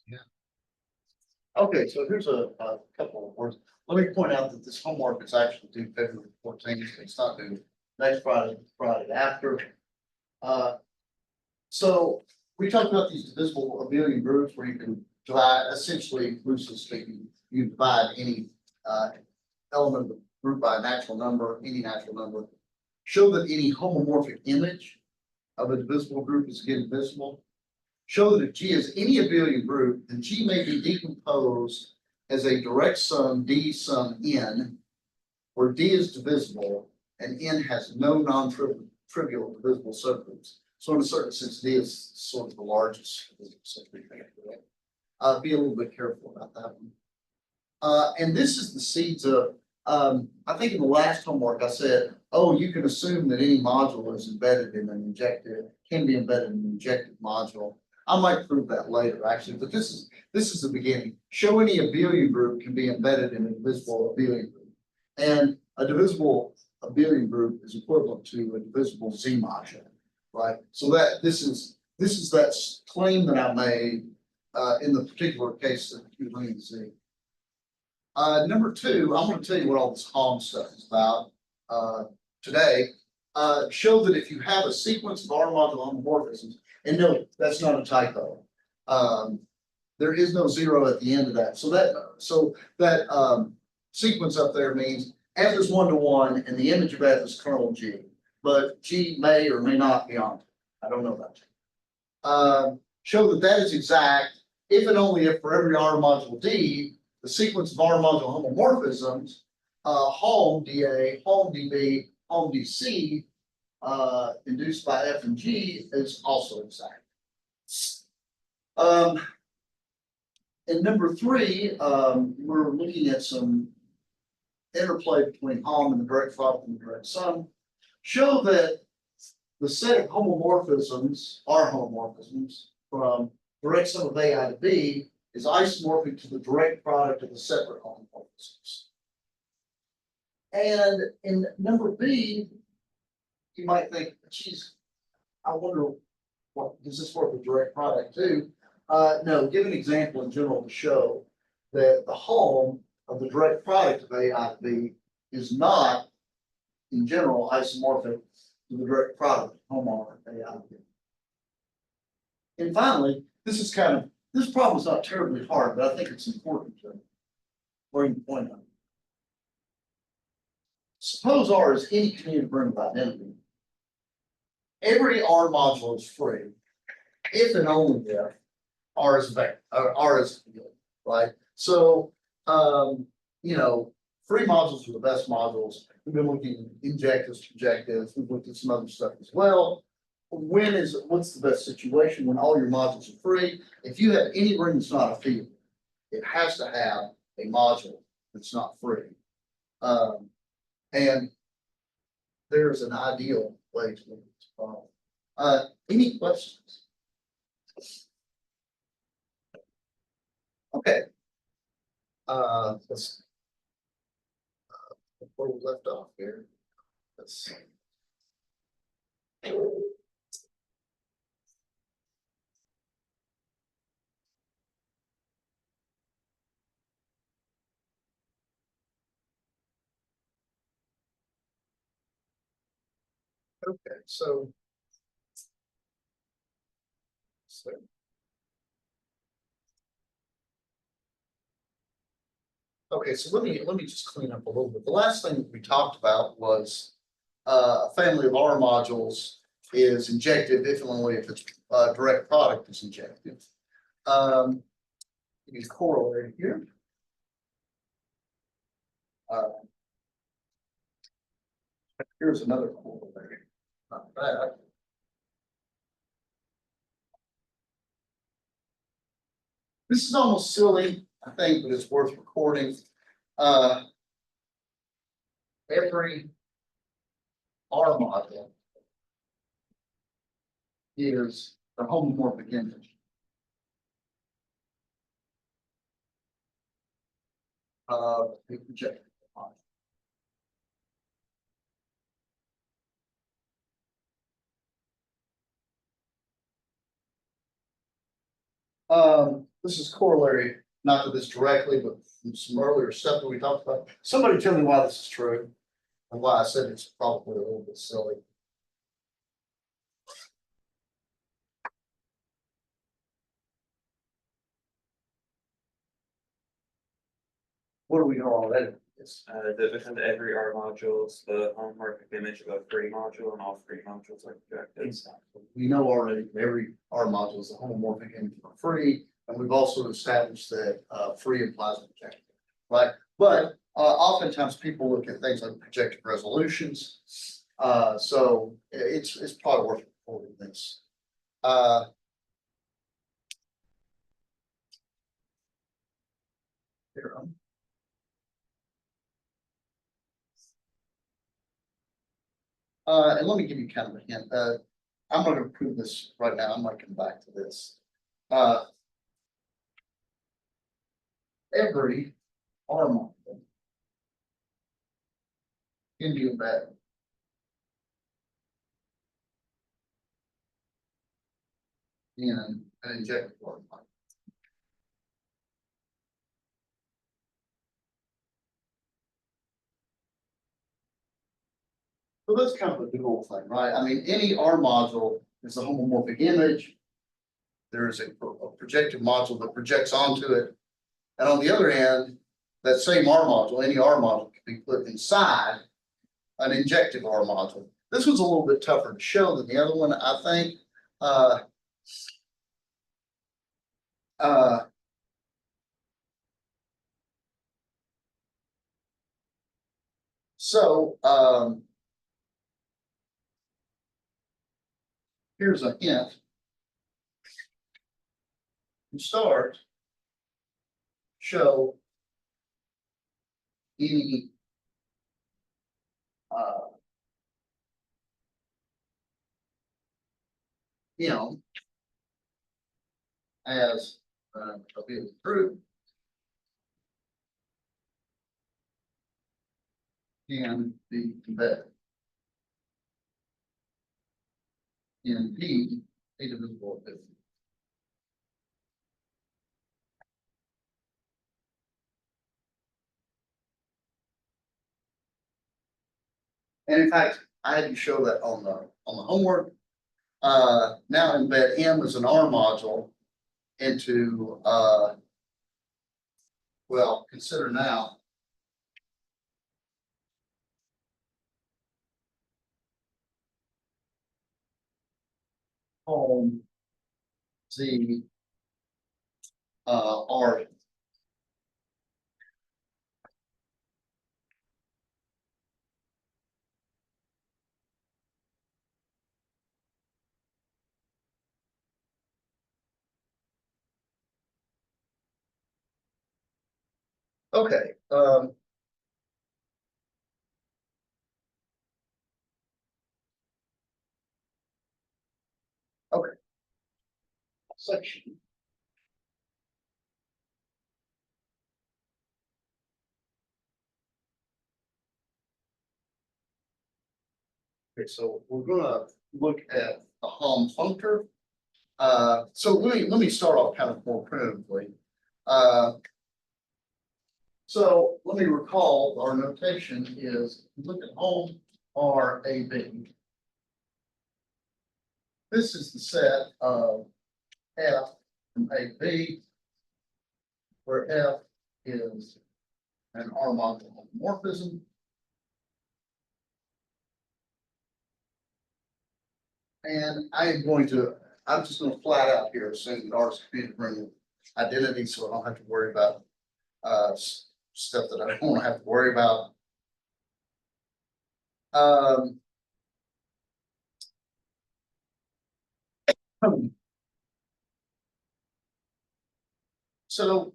Yeah. Okay, so here's a couple of words. Let me point out that this homework is actually due February 14th. It's not due next Friday, Friday after. So we talked about these divisible abelian groups where you can divide, essentially, loosely speaking, you divide any element of the group by a natural number, any natural number. Show that any homomorphic image of a divisible group is again divisible. Show that if G is any abelian group, then G may be decomposed as a direct sum D sum N, where D is divisible and N has no non-trivial divisible subgroups. So in a certain sense, D is sort of the largest divisible subgroup. Be a little bit careful about that one. And this is the seeds of, I think in the last homework I said, oh, you can assume that any module is embedded in an injective, can be embedded in an injective module. I might prove that later, actually, but this is the beginning. Show any abelian group can be embedded in a divisible abelian group. And a divisible abelian group is equivalent to a divisible Z module, right? So that this is that claim that I made in the particular case of Q Z. Number two, I'm going to tell you what all this Hom stuff is about today. Show that if you have a sequence of R modular homomorphisms, and no, that's not a typo. There is no zero at the end of that. So that sequence up there means F is 1 to 1, and the image of F is kernel G. But G may or may not be on it. I don't know about that. Show that that is exact if and only if for every R module D, the sequence of R module homomorphisms, Hom dA, Hom dB, Hom dC, induced by F and G is also exact. And number three, we're looking at some interplay between Hom and the direct product and the direct sum. Show that the set of homomorphisms, R homomorphisms, from direct sum of AI to B is isomorphic to the direct product of the separate homomorphisms. And in number B, you might think, geez, I wonder, what does this work with direct product too? No, give an example in general to show that the Hom of the direct product of A I B is not, in general, isomorphic to the direct product of Hom of A I B. And finally, this problem is not terribly hard, but I think it's important to bring the point up. Suppose R is any commutative ring of identity. Every R module is free if and only if R is field, right? So, you know, free modules are the best modules. We've been looking at injectives, projectives. We've looked at some other stuff as well. What's the best situation when all your modules are free? If you have any ring that's not a field, it has to have a module that's not free. And there's an ideal way to look at this problem. Any questions? Okay. Let's before we left off here. Let's see. Okay, so okay, so let me just clean up a little bit. The last thing that we talked about was a family of R modules is injective if and only if its direct product is injective. Use corollary here. Here's another corollary. Not bad. This is almost silly, I think, but it's worth recording. Every R module is a homomorphic image. Of a projective module. this is corollary, not to this directly, but from some earlier stuff that we talked about. Somebody tell me why this is true and why I said it's probably a little bit silly. What do we know already? Yes. That within every R modules, the homomorphic image of a free module and all free modules are projected. Exactly. We know already every R module is a homomorphic image for free, and we've also established that free implies projective, right? But oftentimes people look at things like projective resolutions. So it's probably worth recording this. Here, and let me give you kind of a hint. I'm not going to prove this right now. I'm going to come back to this. Every R module can be embedded in an injective R module. So that's kind of a dual thing, right? I mean, any R module is a homomorphic image. There's a projective module that projects onto it. And on the other end, that same R module, any R module can be put inside an injective R module. This one's a little bit tougher to show than the other one, I think. So here's a hint. You start, show any as a bit of proof can be embedded in P a divisible epithet. And in fact, I had to show that on the homework. Now embed M as an R module into well, consider now home Z R. Okay. Okay. Section. Okay, so we're gonna look at the home functor. So let me start off kind of more primitively. So let me recall our notation is look at home R A B. This is the set of F from A B, where F is an R module homomorphism. And I'm just going to flat out here assume that R is a computed ring of identity, so I don't have to worry about stuff that I don't want to have to worry about. So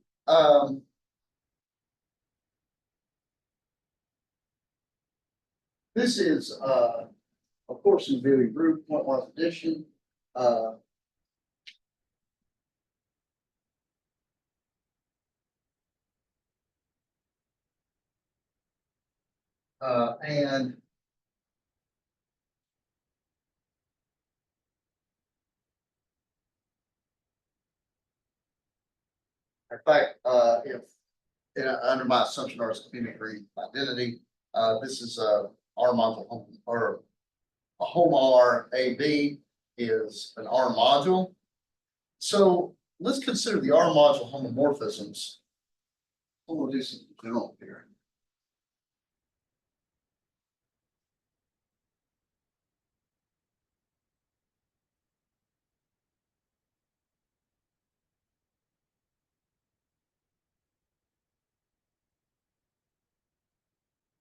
this is of course in very group point one addition. And In fact, if, under my assumption or community identity, this is R module home, or a home R AB is an R module. So let's consider the R module homomorphisms. We'll do some general here.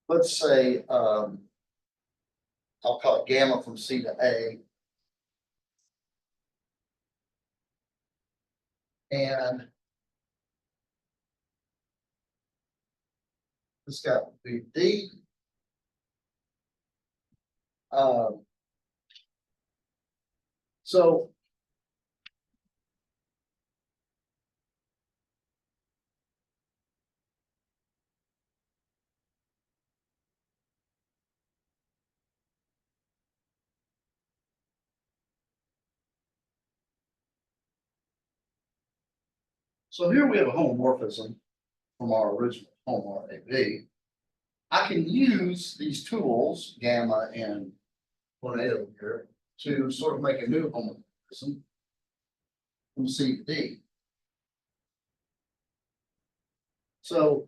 Let's say, I'll call it gamma from C to A. And this guy would be D. So here we have a homomorphism from our original home RAB. I can use these tools, gamma and tornado here, to sort of make a new homomorphism from C to D. So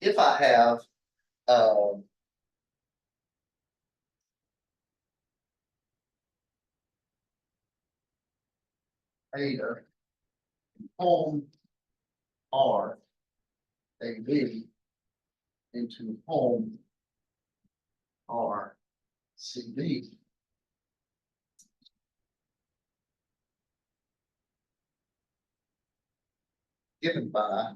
if I have eta home R AB into home R CD, given by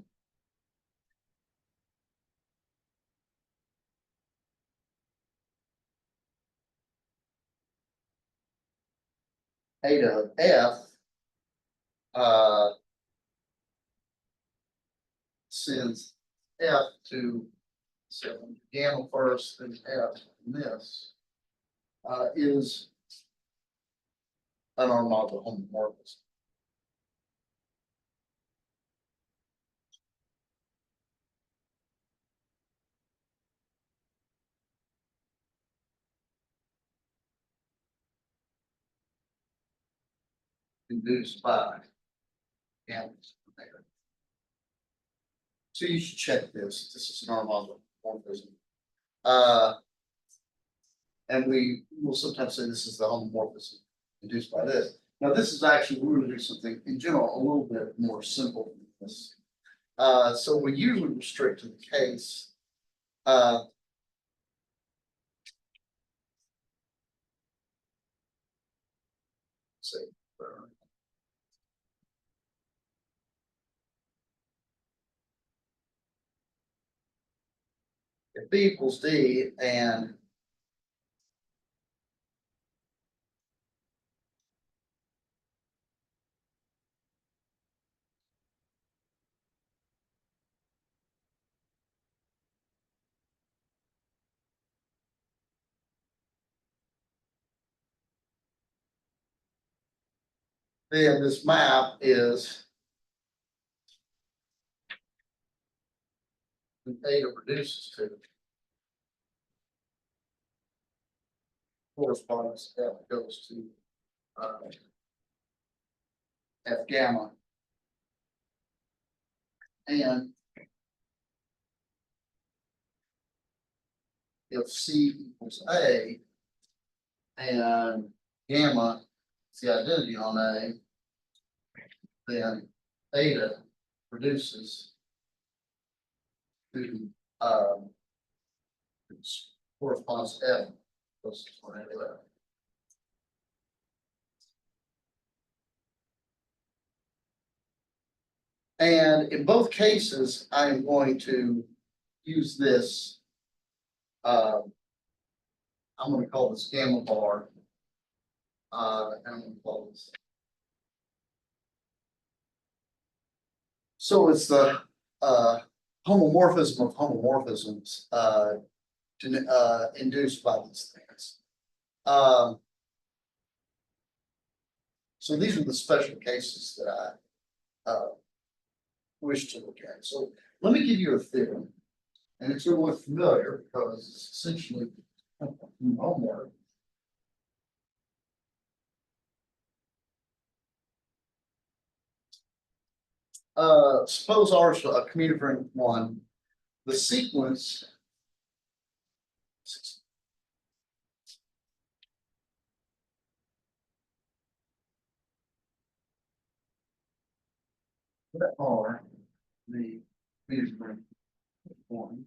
eta of F, sends F to, so gamma first and F in this, is an R module homomorphism. Induced by gamma. So you should check this. This is an R module homomorphism. And we will sometimes say this is the homomorphism induced by this. Now, this is actually, we're going to do something in general a little bit more simple than this. So we usually restrict to the case. Say, if B equals D and then this map is theta reduces to corresponds F goes to F gamma. And if C equals A and gamma is the identity on A, then theta reduces to corresponds to F goes to tornado F. And in both cases, I am going to use this. I'm going to call this gamma bar. And I'm going to call this. So it's the homomorphism of homomorphisms induced by these things. So these are the special cases that I wish to look at. So let me give you a theorem. And it's gonna look familiar because it's essentially homework. Suppose R is a commutative one, the sequence. What are the commutative one?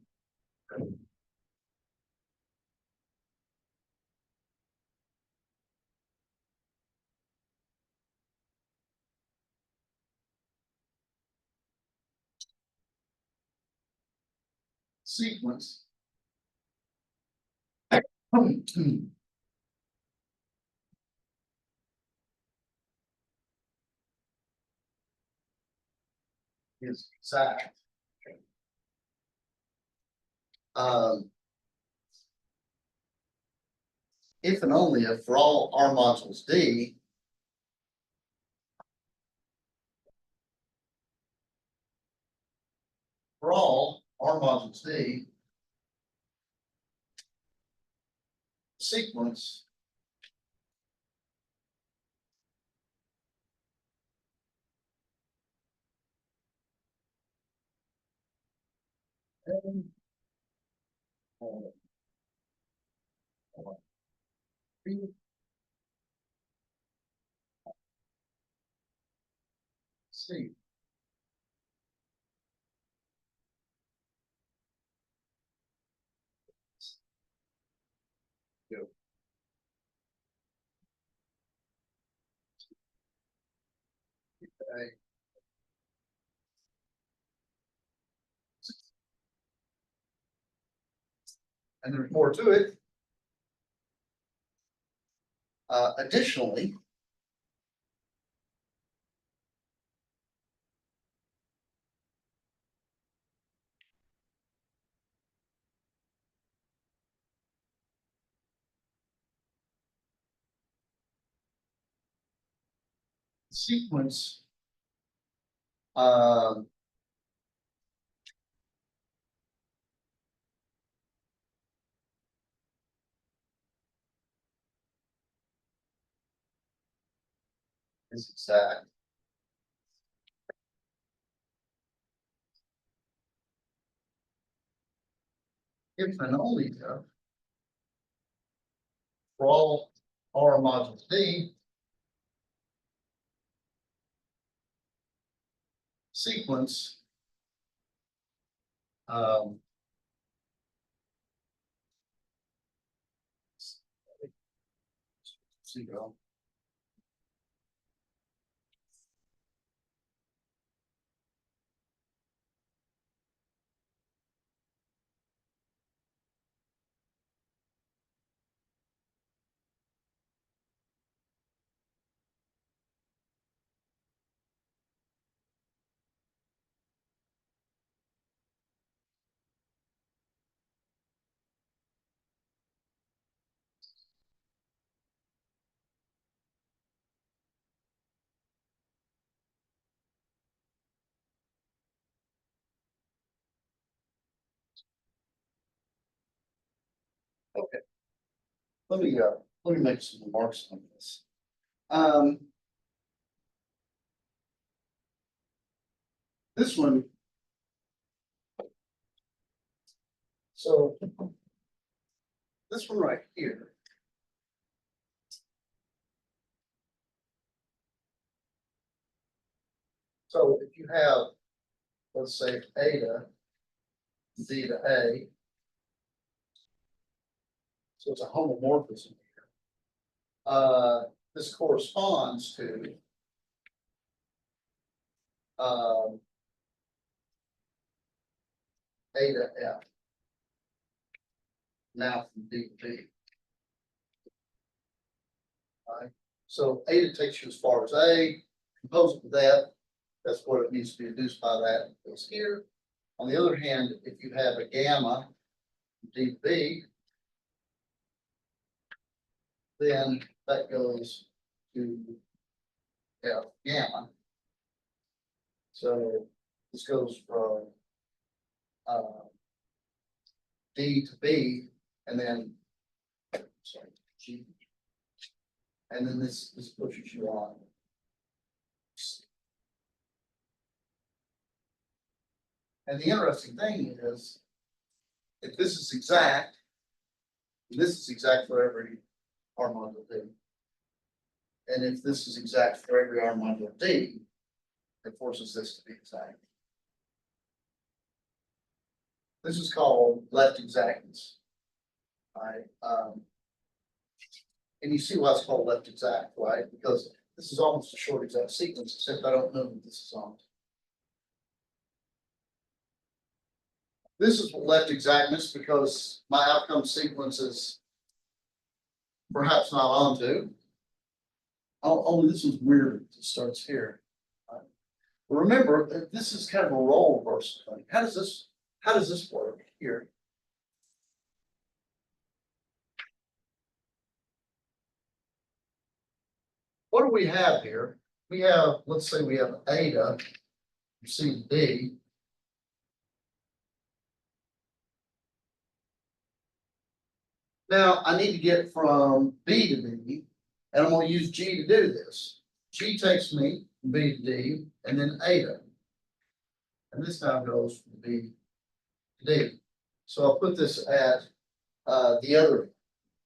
Sequence. Is exact. Um, if and only if for all R modules D, for all R modules D, sequence and C. Okay. And there's more to it. Additionally, sequence um, is exact. If and only if for all R modules D, sequence um, zero. Okay. Let me make some remarks on this. This one. So this one right here. So if you have, let's say, eta D to A, so it's a homomorphism here. This corresponds to A to F. Now from D to B. Right? So eta takes you as far as A, compose it with that. That's what it needs to be reduced by that goes here. On the other hand, if you have a gamma D to B, then that goes to F gamma. So this goes from D to B, and then, sorry, G. And then this pushes you on. And the interesting thing is, if this is exact, this is exact for every R module D. And if this is exact for every R module D, it forces this to be exact. This is called left exactness. Right? And you see why it's called left exact, right? Because this is almost a short exact sequence, except I don't know that this is on. This is left exactness because my outcome sequence is perhaps not onto. Oh, this is weird. It starts here. Right? Remember, this is kind of a role reversal thing. How does this work here? What do we have here? We have, let's say we have eta from C to D. Now I need to get from B to D, and I'm going to use G to do this. G takes me from B to D, and then eta. And this now goes from B to D. So I'll put this at the other,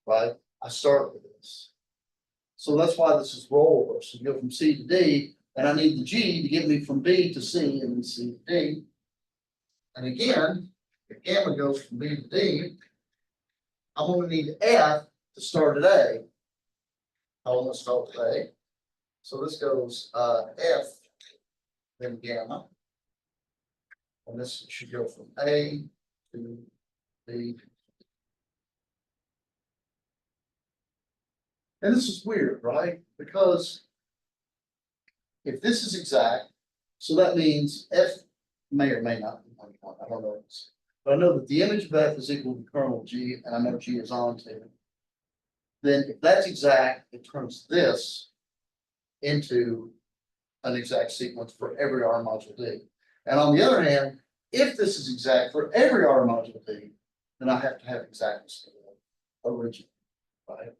right? I start with this. So that's why this is role reversal. You go from C to D, and I need the G to get me from B to C and then C to D. And again, if gamma goes from B to D, I'm going to need F to start at A. I want to start with A. So this goes F, then gamma. And this should go from A to B. And this is weird, right? Because if this is exact, so that means F may or may not be 1. I don't know. But I know that the image of F is equal to kernel G, and I know G is onto. Then if that's exact, it turns this into an exact sequence for every R module D. And on the other hand, if this is exact for every R module D, then I have to have exactness for the origin, right?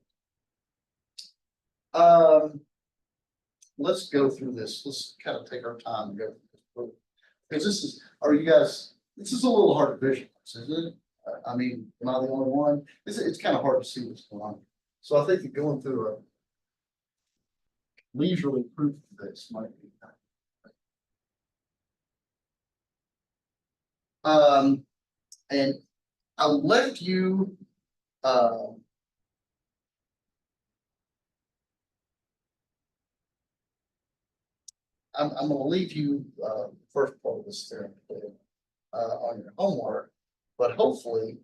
Let's go through this. Let's kind of take our time and go through this. Because this is, are you guys, this is a little hard to visualize, isn't it? I mean, am I the only one? It's kind of hard to see what's going on. So I think that going through a leisurely proof of this might be. And I left you, I'm going to leave you first part of this theorem on your homework, but hopefully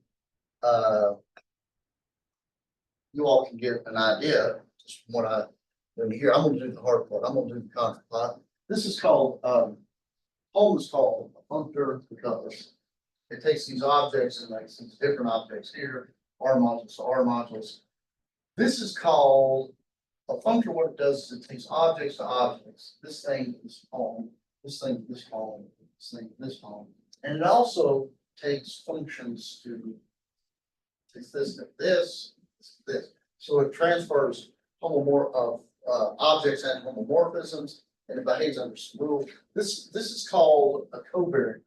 you all can get an idea just from what I do here. I'm going to do the hard part. I'm going to do the contravariant. This is called home is called a functor because it takes these objects and makes these different objects here, R modules to R modules. This is called a functor. What it does is it takes objects to objects. This thing is home, this thing is home, this thing is home. And it also takes functions to this. So it transfers objects and homomorphisms, and it behaves under some rules. This is called a covariant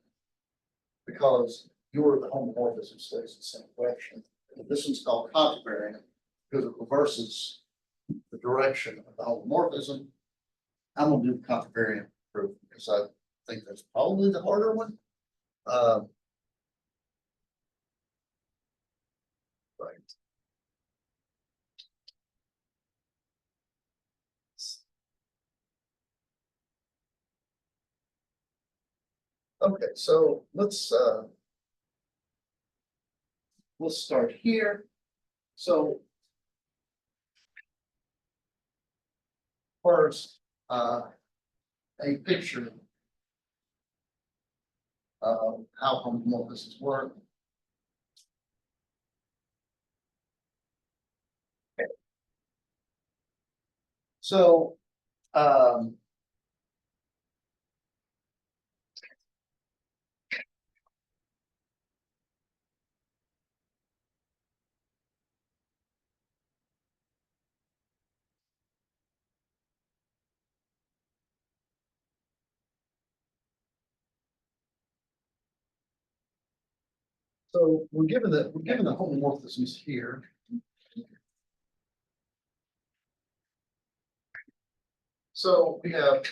because the homomorphism stays the same direction. And this one's called contravariant because it reverses the direction of the homomorphism. I'm going to do the contravariant proof because I think that's probably the harder one. Right. Okay, so let's start here. So first, a picture of how homomorphisms work. Okay. So So we're given the homomorphisms here. So we have.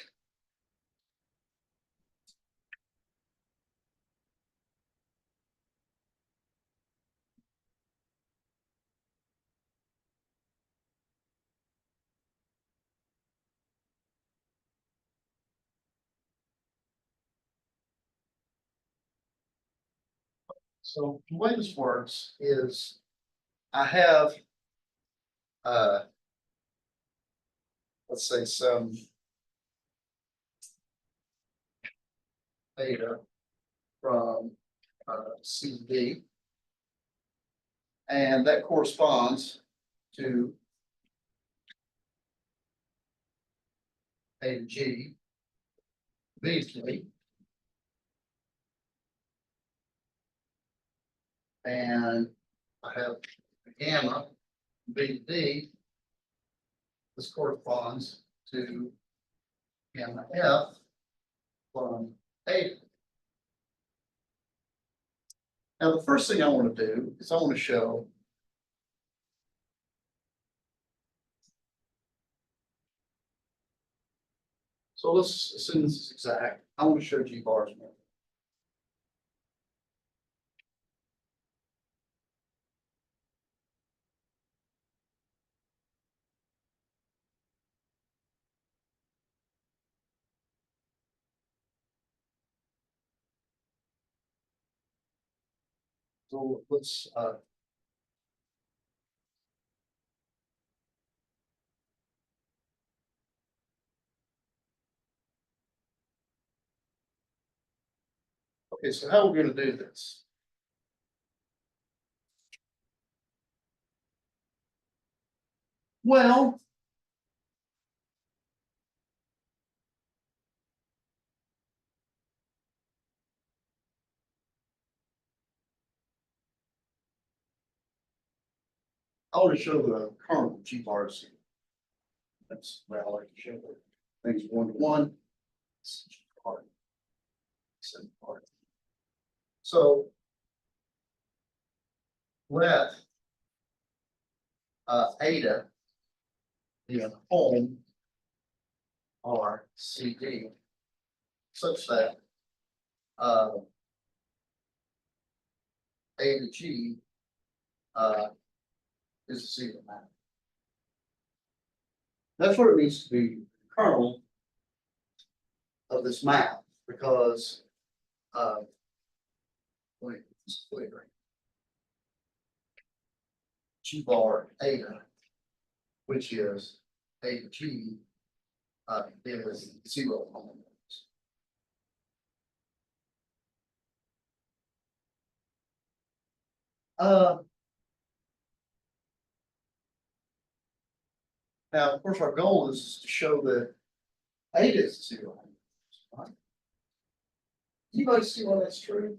So the way this works is I have, let's say some data from CD. And that corresponds to A to G, B to G. And I have gamma, B to D. This corresponds to gamma F from A. Now, the first thing I want to do is I want to show so let's assume this is exact. I want to show G bars now. So let's okay, so how are we going to do this? Well, I want to show the kernel G bars. That's what I like to show. Things one to one. So let eta be a home R C D such that A to G is a zero map. That's what it means to be the kernel of this map, because wait, it's clear. G bar eta, which is A to G, is zero. Now, of course, our goal is to show that eta is zero. Right? Anybody see why that's true?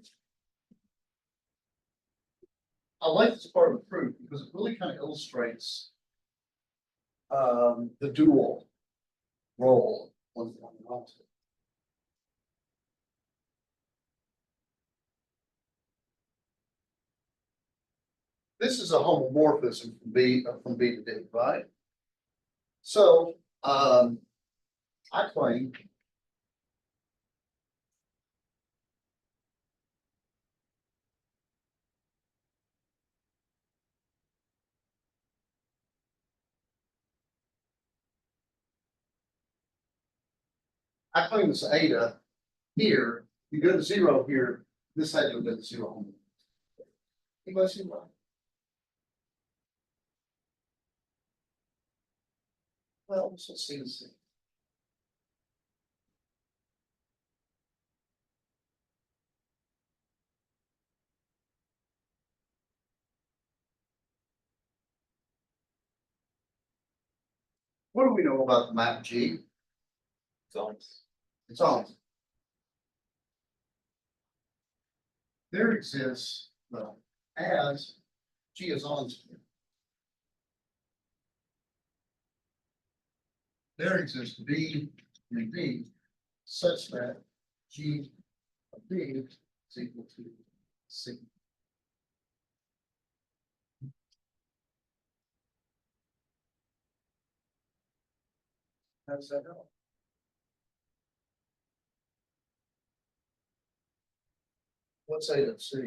I like this part of the proof because it really kind of illustrates the dual role of one object. This is a homomorphism from B to D, right? So I claim this eta here. You go to zero here. This had to go to zero. Anybody see why? Well, let's see this. What do we know about the map G? It's on. There exists, well, as G is on. There exists B and D such that G of B is equal to C. How does that help? What's A to C?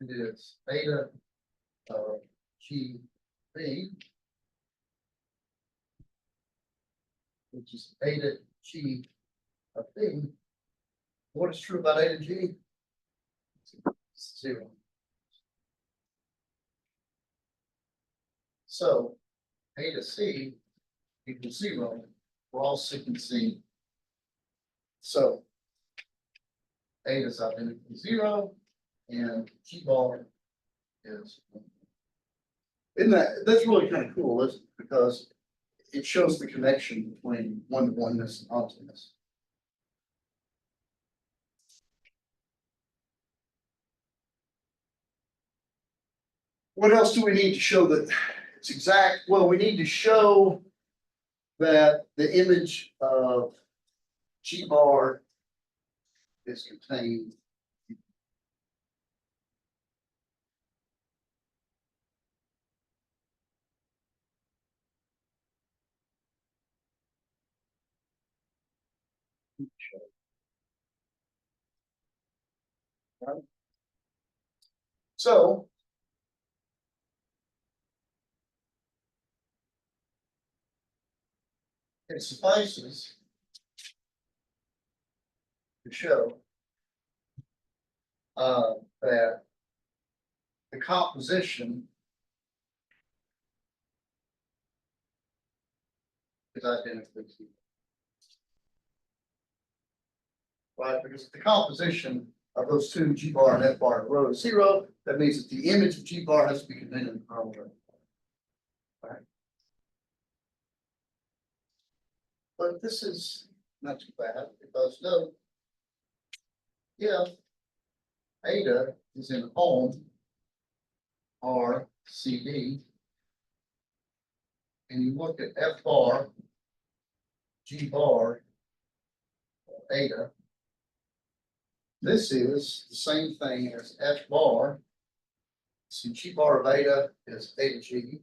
It is beta of G B, which is beta G of B. What is true about A to G? 0. So A to C equals 0. We're all seeking C. So A is identical to 0 and G bar is 1. Isn't that's really kind of cool, isn't it? Because it shows the connection between one-to-oneness and onto-ness. What else do we need to show that it's exact? Well, we need to show that the image of G bar is contained. So it suffices to show that the composition is identical to zero. Right? Because if the composition of those two G bar and F bar in a row is 0, that means that the image of G bar has to be contained in the kernel. Right? But this is not too bad because note if eta is in home R C D and you look at F bar G bar eta, this is the same thing as F bar. So G bar of eta is eta G.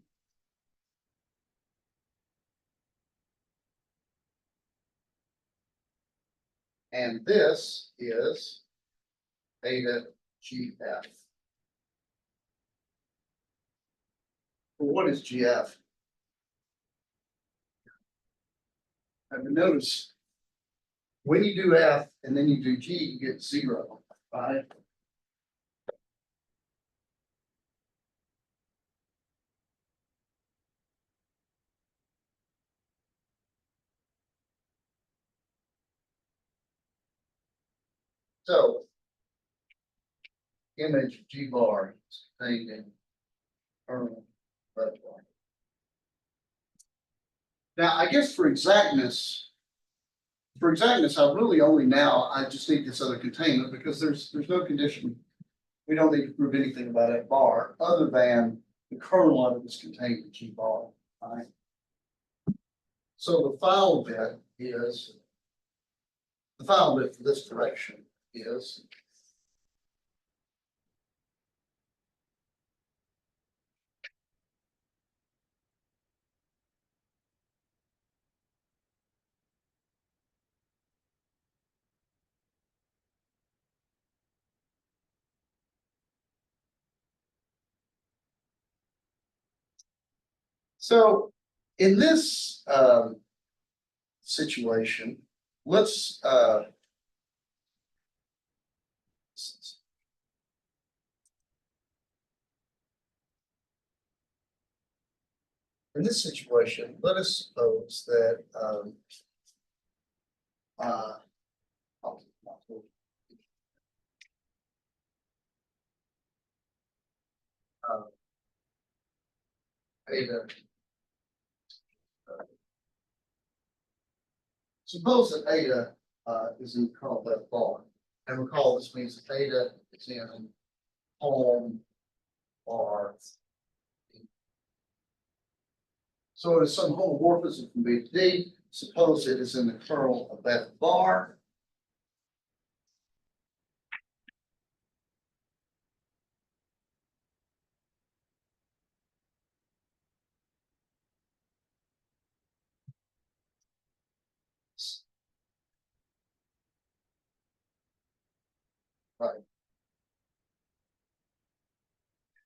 And this is eta GF. Well, what is GF? And notice when you do F and then you do G, you get 0, right? So image G bar is contained in kernel bar. Now, I guess for exactness, I really only now I just need this other containment because there's no condition. We don't need to prove anything about F bar other than the kernel of it is contained in G bar. Right? So the final bit for this direction is so in this situation, let's in this situation, let us suppose that eta. Suppose that eta is in kernel F bar, and recall this means that eta is in home bar. So it is some homomorphism from B to D. Suppose it is in the kernel of F bar.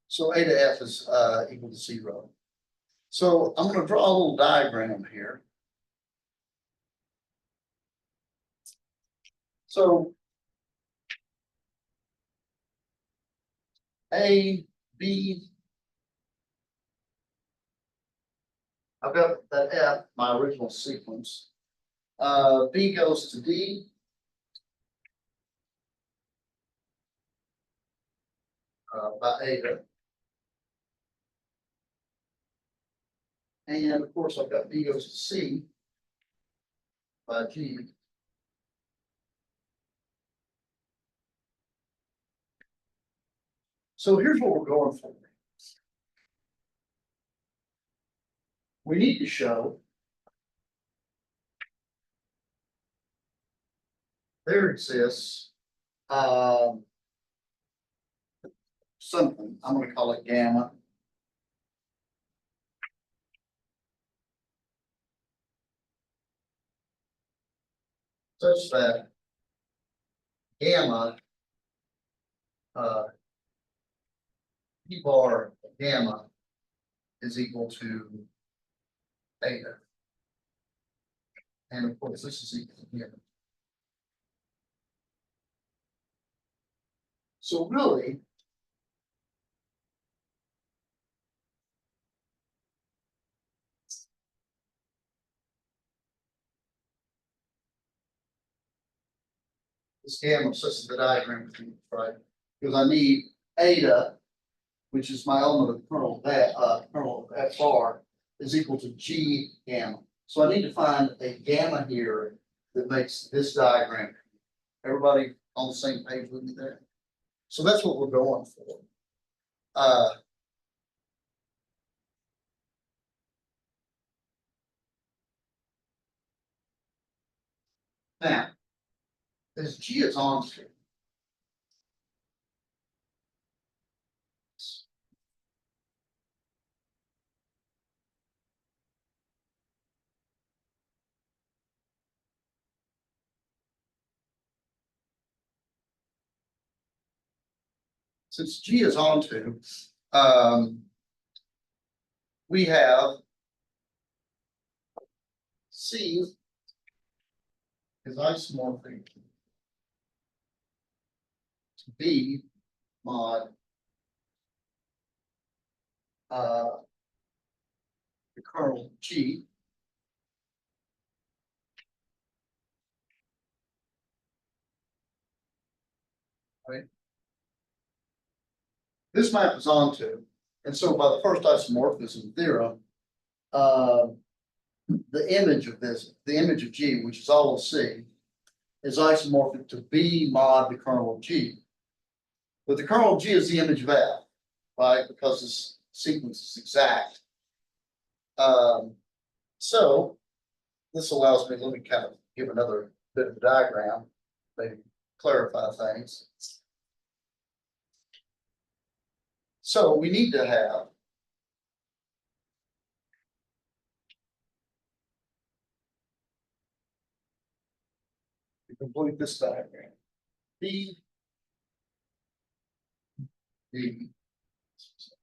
So eta f is equal to 0. So I'm going to draw a little diagram here. So A, B, I've got that F, my original sequence. B goes to D. By eta. And of course, I've got B goes to C by G. So here's what we're going for. We need to show there exists something, I'm going to call it gamma. Such that gamma, P bar gamma is equal to eta. And of course, this is equal to gamma. So really, this gamma is such that the diagram is right, because I need eta, which is my element of kernel of F bar, is equal to G gamma. So I need to find a gamma here that makes this diagram. Everybody on the same page with me there? So that's what we're going for. Now, as G is on to, since G is on to, we have C is isomorphic to B mod the kernel G. Right. This map is onto, and so by the first isomorphism theorem, the image of this, the image of G, which is all of C, is isomorphic to B mod the kernel of G. But the kernel of G is the image of F, right? Because this sequence is exact. So this allows me, let me kind of give another bit of the diagram, maybe clarify things. So we need to have to complete this diagram. B, D,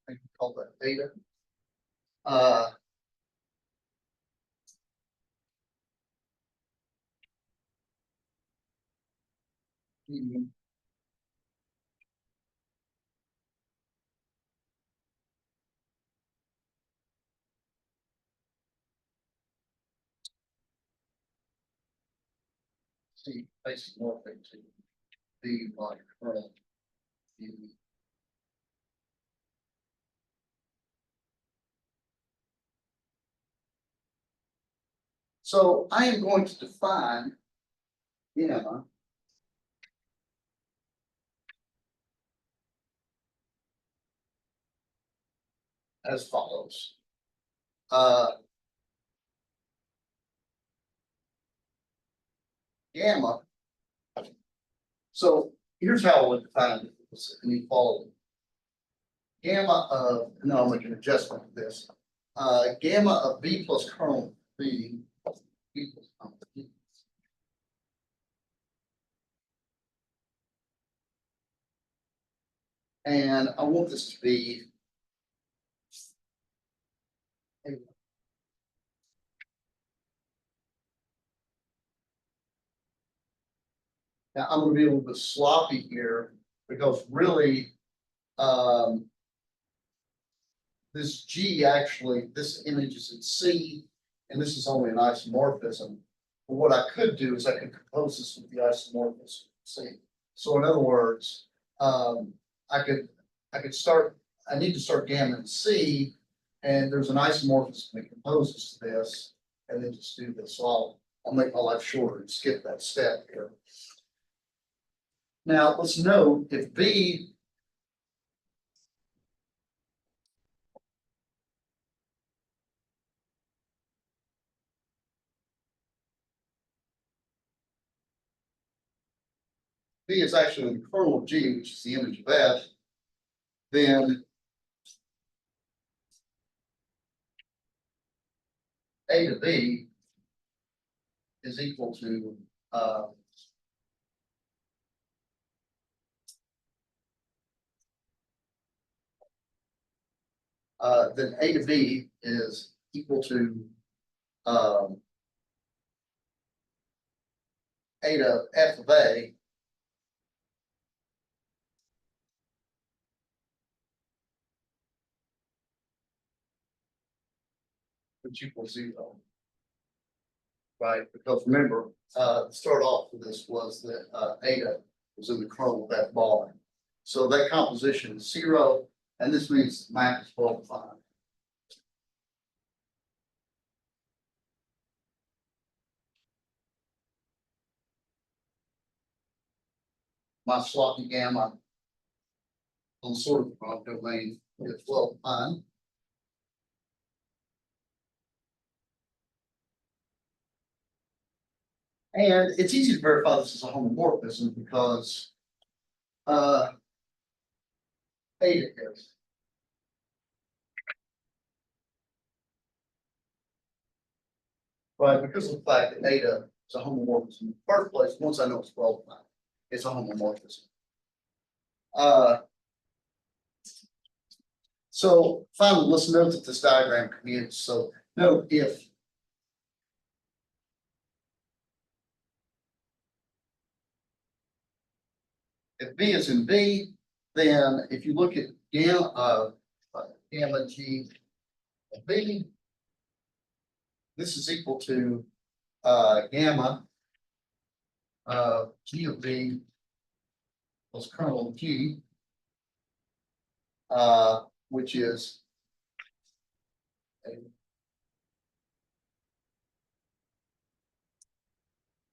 I can call that theta. D, C, isomorphic to B by kernel D. So I am going to define gamma as follows. Gamma. So here's how I would define inequality. Gamma of, no, I'll make an adjustment to this. Gamma of B plus kernel B, B plus kernel B And I want this to be. Now, I'm gonna be a little bit sloppy here, because really, um. This G actually, this image is in C, and this is only an isomorphism. But what I could do is I could compose this with the isomorphism C. So in other words, I could start, I need to start gamma in C, and there's an isomorphism that composes to this, and then just do this. So I'll make my life shorter and skip that step here. Now, let's note if B is actually the kernel of G, which is the image of F, then A to B is equal to then A to B is equal to A to F of A. Which equals 0. Right, because remember, start off with this was that eta was in the kernel of that bar. So that composition is 0, and this means the map is well defined. My sloppy gamma on sort of product domain is well defined. And it's easy to verify this is a homomorphism because eta is. Right, because of the fact that eta is a homomorphism in the first place, once I know it's well defined, it's a homomorphism. So finally, let's note that this diagram commutes. So note if B is in B, then if you look at gamma G of B, this is equal to gamma G of B plus kernel of G, which is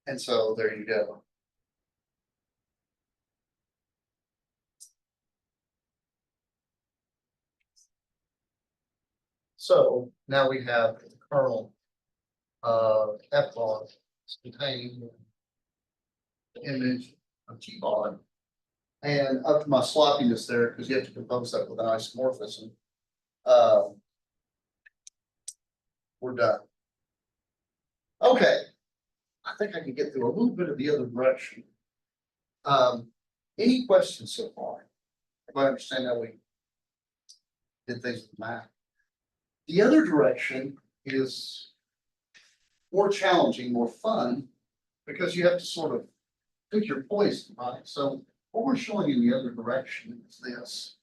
and so there you go. So now we have the kernel of F bar containing the image of G bar. And up to my sloppiness there, because you have to compose that with an isomorphism. We're done. Okay, I think I can get through a little bit of the other direction. Any questions so far? If I understand how we did things with math. The other direction is more challenging, more fun, because you have to sort of pick your poison, right? So what we're showing in the other direction is this.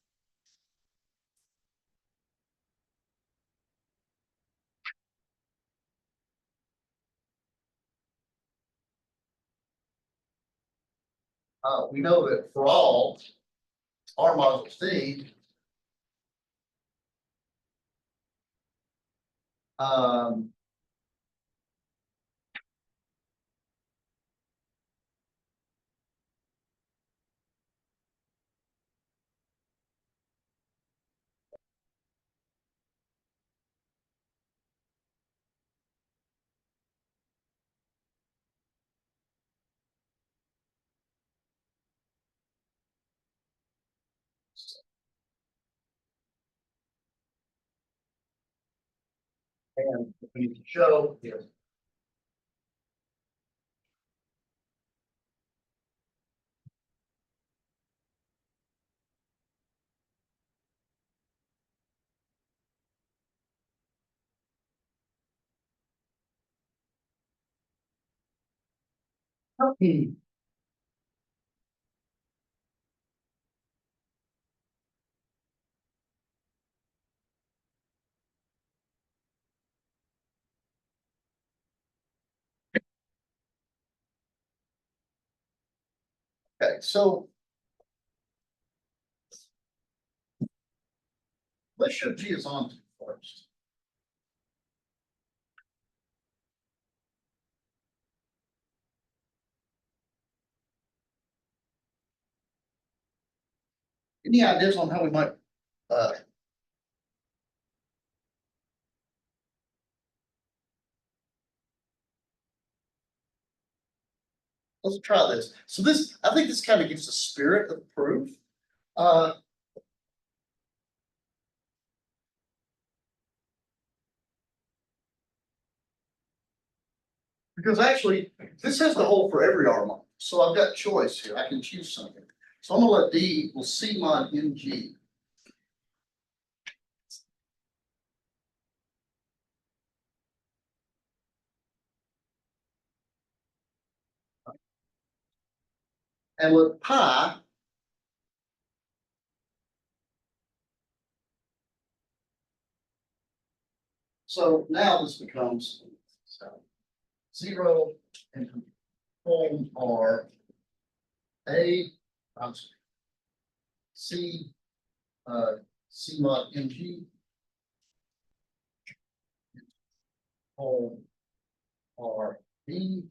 We know that for all R modules D, and we need to show is Okay, so let's show G is on to first. Any ideas on how we might, uh, let's try this. So this, I think this kind of gives the spirit of proof. Uh, because actually, this has to hold for every R mod. So I've got choice here. I can choose something. So I'm gonna let D equal C mod NG. And with pi, so now this becomes so 0 and home are A, I'm sorry, C, C mod NG, home are B,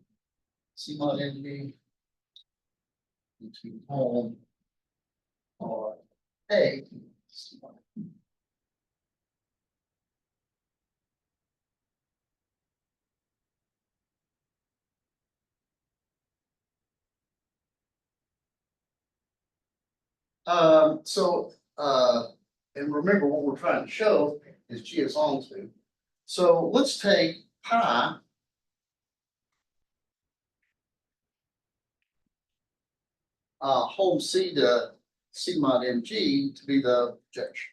C mod NG, into home are A. C mod. And remember what we're trying to show is G is on to. So let's take pi. Home C to C mod MG to be the projection.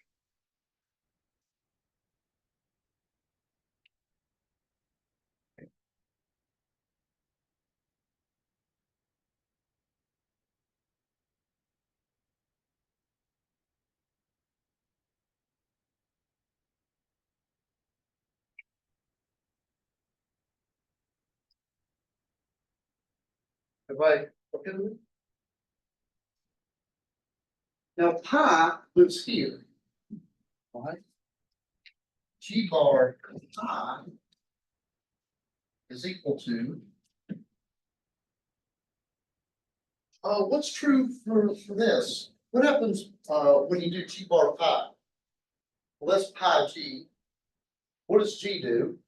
Everybody, okay with it? Now pi lives here. All right. G bar pi is equal to. What's true for this? What happens when you do G bar pi? Well, that's pi G. What does G do?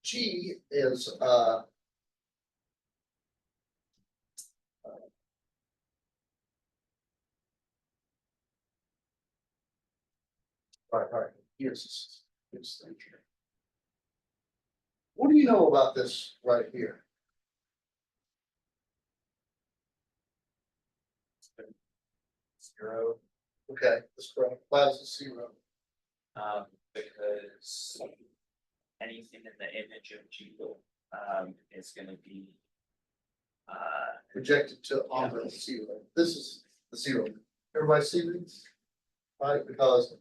G is right. Here's this thing here. What do you know about this right here? Zero, Okay, that's correct. Why is it 0? because anything in the image of G, is gonna be, Projected to on the 0. This is the 0. Everybody see these? Right, because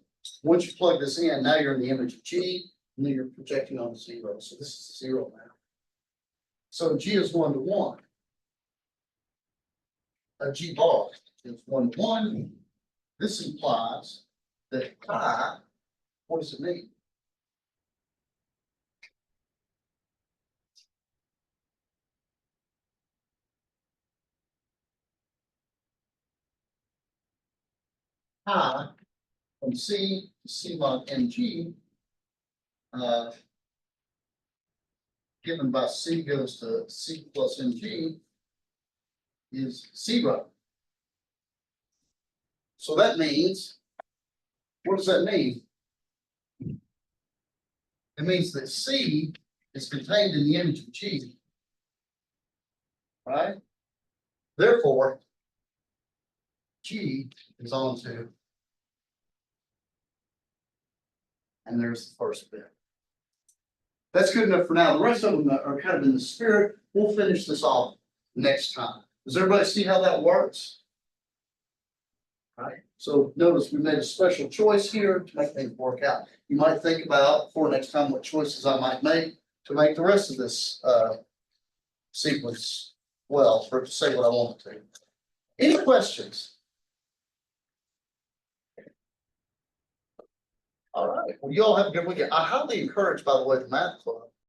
once you plug this in, now you're in the image of G, and then you're projecting on 0. So this is 0 now. So G is 1 to 1. A G bar is 1 to 1. This implies that pi, what does it mean? Pi from C to C mod NG, given by C goes to C plus NG, is 0. So that means, what does that mean? It means that C is contained in the image of G. Right? Therefore, G is on to, and there's the first bit. That's good enough for now. The rest of them are kind of in the spirit. We'll finish this off next time. Does everybody see how that works? All right, so notice we made a special choice here to make things work out. You might think about for next time what choices I might make to make the rest of this sequence well, for to say what I want to. Any questions? All right, well, you all have a good weekend. I highly encourage, by the way, the math club.